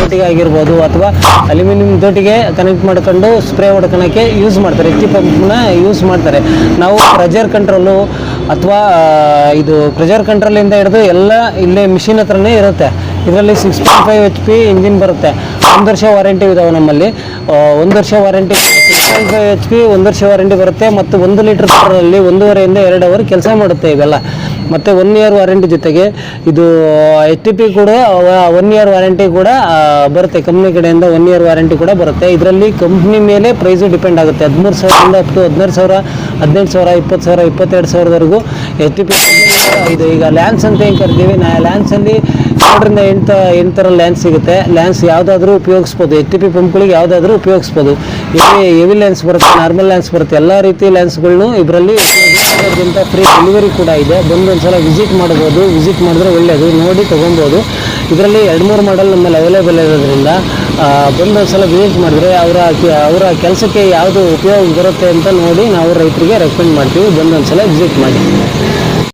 ತೊಟ್ಟಿಗೆ ಆಗಿರ್ಬೋದು ಅಥವಾ aluminium ತೊಟ್ಟಿಗೆ connect ಮಾಡ್ಕೊಂಡು ಸ್ಪ್ರೇ ಹೊಡ್ಕೊಳಕ್ಕೆ ಯೂಸ್ ಮಾಡ್ತಾರೆ, ಎಚ್ ಟಿ ಪಂಪ್ನ ಯೂಸ್ ಮಾಡ್ತಾರೆ. ನಾವು ಪ್ರೆಷರ್ ಕಂಟ್ರೋಲು ಅಥವಾ ಇದು ಪ್ರೆಷರ್ ಕಂಟ್ರೋಲಿಂದ ಹಿಡಿದು ಎಲ್ಲ ಇಲ್ಲೇ ಮಿಷಿನ್ ಹತ್ರನೇ ಇರುತ್ತೆ. ಇದರಲ್ಲಿ 6.5 HP ಇಂಜಿನ್ ಬರುತ್ತೆ. 1 ವರ್ಷ ವಾರಂಟಿ ಇದಾವೆ ನಮ್ಮಲ್ಲಿ. 1 ವರ್ಷ ವಾರಂಟಿ 6.5 HP 1 ವರ್ಷ ವಾರಂಟಿ ಬರುತ್ತೆ. ಮತ್ತು 1 ಲೀಟರ್ ಪೆಟ್ರೋಲಲ್ಲಿ 1.5 ಇಂದ 2 ಅವರ್ ಕೆಲಸ ಮಾಡುತ್ತೆ ಇವೆಲ್ಲ. ಮತ್ತು 1 ಇಯರ್ ವಾರಂಟಿ ಜೊತೆಗೆ ಇದು ಎಚ್ ಟಿ ಪಿ ಕೂಡ 1 ಇಯರ್ ವಾರಂಟಿ ಕೂಡ ಬರುತ್ತೆ. ಕಂಪ್ನಿ ಕಡೆಯಿಂದ 1 ಇಯರ್ ವಾರಂಟಿ ಕೂಡ ಬರುತ್ತೆ. ಇದರಲ್ಲಿ ಕಂಪ್ನಿ ಮೇಲೆ ಪ್ರೈಸು ಡಿಪೆಂಡ್ ಆಗುತ್ತೆ. 13,000ದಿಂದ ಅಪ್ ಟು 16,000, 18,000, 20,000, 22,000ವರೆಗೂ ಎಚ್ ಟಿ ಪಿ ಇದು. ಈಗ ಲ್ಯಾನ್ಸ್ ಅಂತ ಏನು ಕರಿತೀವಿ, ಲ್ಯಾನ್ಸಲ್ಲಿ 7ರಿಂದ 8 ಥರ ಲ್ಯಾನ್ಸ್ ಸಿಗುತ್ತೆ. ಲ್ಯಾನ್ಸ್ ಯಾವುದಾದ್ರೂ ಉಪಯೋಗಿಸ್ಬೋದು, ಎಚ್ ಟಿ ಪಿ ಪಂಪ್ಗಳಿಗೆ ಯಾವುದಾದ್ರೂ ಉಪಯೋಗಿಸ್ಬೋದು. ಹೆವಿ ಲ್ಯಾನ್ಸ್ ಬರುತ್ತೆ, ನಾರ್ಮಲ್ ಲ್ಯಾನ್ಸ್ ಬರುತ್ತೆ, ಎಲ್ಲ ರೀತಿ ಲ್ಯಾನ್ಸ್ಗಳನ್ನು ಇದರಲ್ಲಿ ಉಪಯೋಗಿಸೋದ್ರಿಂದ ಫ್ರೀ ಡೆಲಿವರಿ ಕೂಡ ಇದೆ. ಬಂದು ಒಂದ್ಸಲ ವಿಸಿಟ್ ಮಾಡ್ಬೋದು. ವಿಸಿಟ್ ಮಾಡಿದ್ರೆ ಒಳ್ಳೆಯದು, ನೋಡಿ ತೊಗೊಬೋದು. ಇದರಲ್ಲಿ 2-3 ಮಾಡಲ್ ನಮ್ಮಲ್ಲಿ ಅವೈಲೇಬಲ್ ಇರೋದ್ರಿಂದ ಬಂದು ಒಂದ್ಸಲ ವಿಸಿಟ್ ಮಾಡಿದ್ರೆ ಅವರ ಕೆಲಸಕ್ಕೆ ಯಾವುದು ಉಪಯೋಗ ಬರುತ್ತೆ ಅಂತ ನೋಡಿ ನಾವು ರೈತರಿಗೆ ರೆಕಮೆಂಡ್ ಮಾಡ್ತೀವಿ. ಬಂದು ಒಂದ್ಸಲ ವಿಸಿಟ್ ಮಾಡಿ.